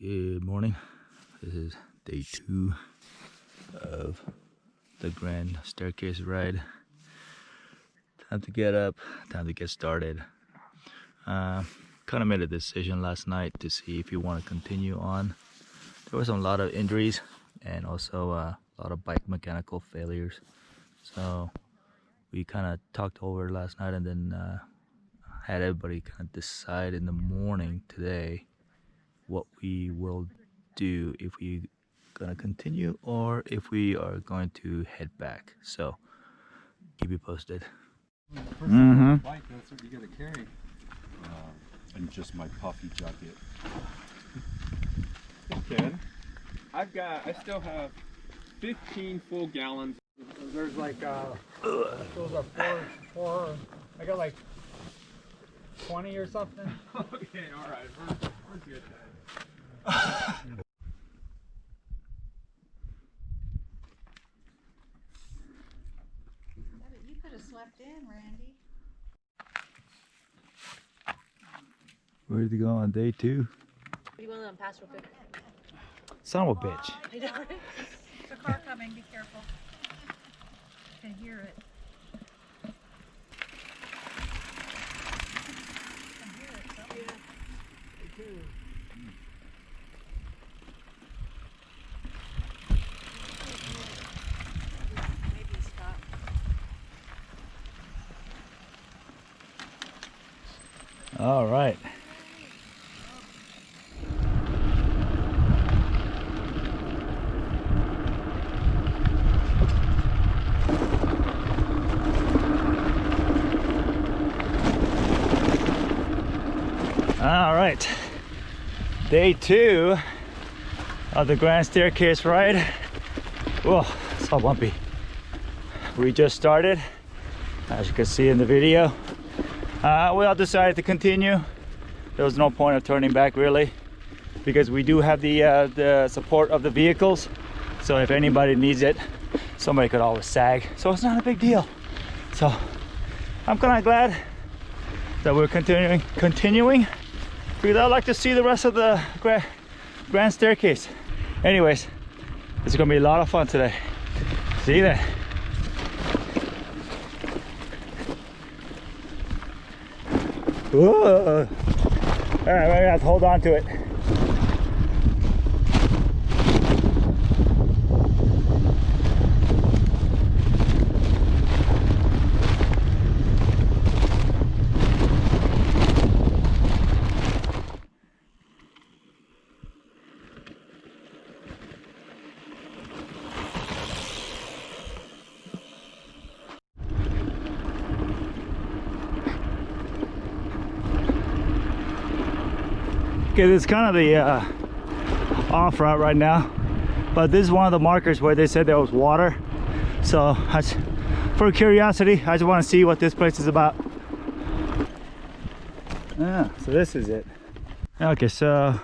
Good morning. This is day 2 of the grand staircase ride. Time to get up, time to get started. Kind of made a decision last night to see if you want to continue on. There was a lot of injuries and also a lot of bike mechanical failures. So we kind of talked over last night and then had everybody kind of decide in the morning today what we will do, if we gonna continue or if we are going to head back. So keep you posted. Bike, that's what you gotta carry. And just my puffy jacket. Okay. I still have 15 full gallons. There's like those are four. I got like 20 or something. Okay, all right, we're good then. You could have slept in, Randy. Where to go on day 2? You want to let him pass real quick? Son of a bitch. There's a car coming, be careful. I can hear it. All right. All right. Day 2 of the grand staircase ride. Whoa, it's all bumpy. We just started, as you can see in the video. We all decided to continue. There was no point of turning back really, because we do have the support of the vehicles. So if anybody needs it, somebody could always sag. So it's not a big deal. So I'm kind of glad that we're continuing because I'd like to see the rest of the grand staircase. Anyways, it's gonna be a lot of fun today. See you then. Whoa. All right, we're gonna have to hold on to it. Okay, this is kind of the off route right now, but this is one of the markers where they said there was water. So for curiosity, I just want to see what this place is about. Yeah, so this is it. Okay, so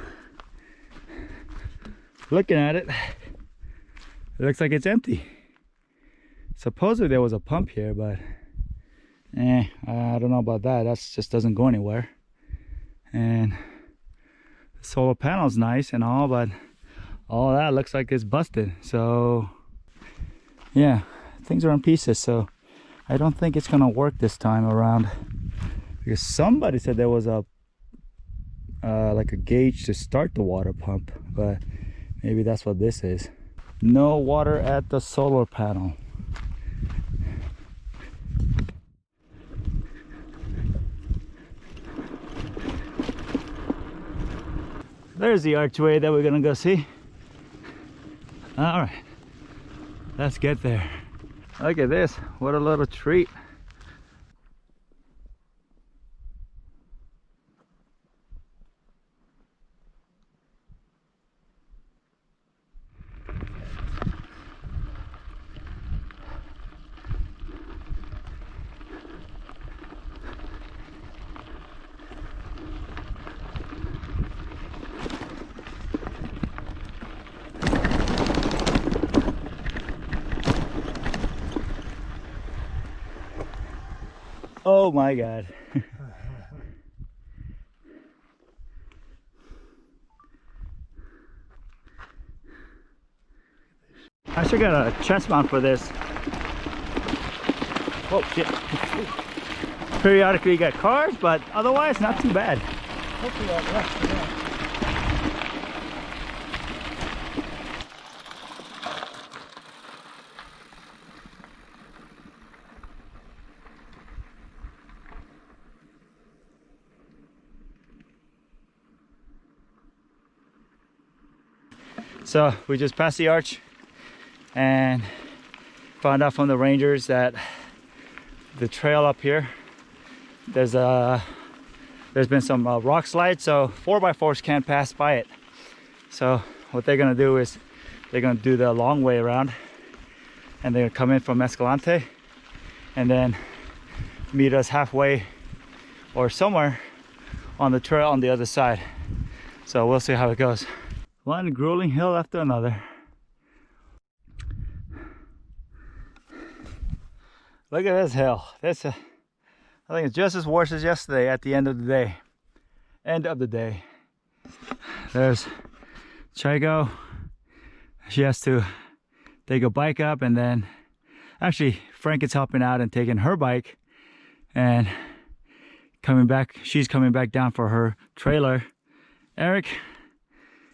looking at it, it looks like it's empty. Supposedly there was a pump here, but I don't know about that. That just doesn't go anywhere. And the solar panel's nice and all, but all that looks like it's busted. So yeah, things are in pieces. So I don't think it's gonna work this time around, because somebody said there was a like a gauge to start the water pump, but maybe that's what this is. No water at the solar panel. There's the archway that we're gonna go see. All right, let's get there. Look at this, what a little treat. Oh my God. I should get a chest mount for this. Oh shit. Periodically you get cars, but otherwise not too bad. Hopefully that rest, yeah. So we just passed the arch and found out from the rangers that the trail up here, there's been some rock slides, so 4x4s can't pass by it. So what they're gonna do is they're gonna do the long way around, and they're gonna come in from Escalante and then meet us halfway or somewhere on the trail on the other side. So we'll see how it goes. One grueling hill after another. Look at this hill. I think it's just as worse as yesterday at the end of the day. There's Chico. She has to take a bike up, and then actually Frank is helping out and taking her bike and coming back. She's coming back down for her trailer. Eric,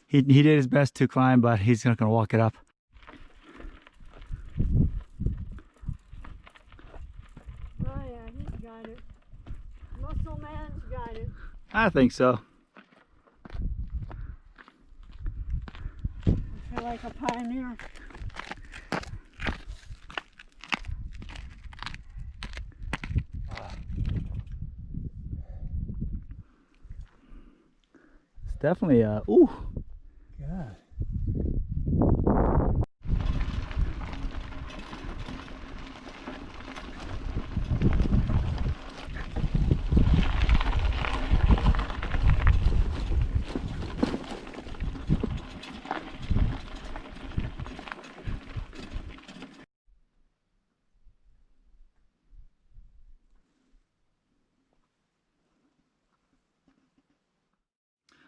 he did his best to climb, but he's not gonna walk it up. Oh yeah, he's got it. Muscle man's got it. I think so. I feel like a pioneer. It's definitely ooh. God.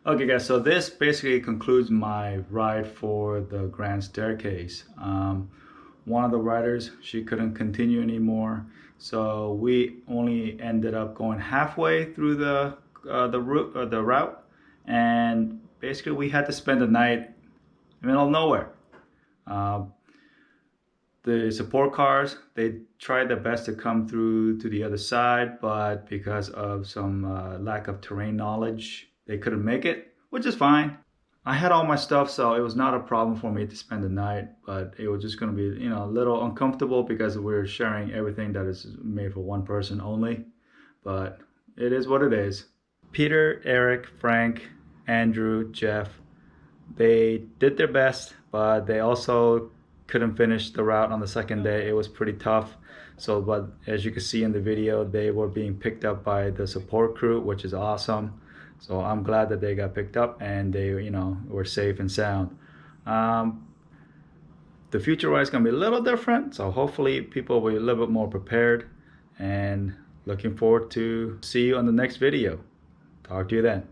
Okay guys, so this basically concludes my ride for the Grand Staircase. One of the riders, she couldn't continue anymore, so we only ended up going halfway through the route, and basically we had to spend the night in the middle of nowhere. The support cars, they tried their best to come through to the other side, but because of some lack of terrain knowledge, they couldn't make it, which is fine. I had all my stuff, so it was not a problem for me to spend the night, but it was just going to be, you know, a little uncomfortable because we're sharing everything that is made for one person only, but it is what it is. Peter, Eric, Frank, Andrew, Jeff, they did their best, but they also couldn't finish the route on the second day. It was pretty tough. So, but as you can see in the video, they were being picked up by the support crew, which is awesome. So I'm glad that they got picked up and they, you know, were safe and sound. The future ride is gonna be a little different, so hopefully people will be a little bit more prepared, and looking forward to see you on the next video. Talk to you then.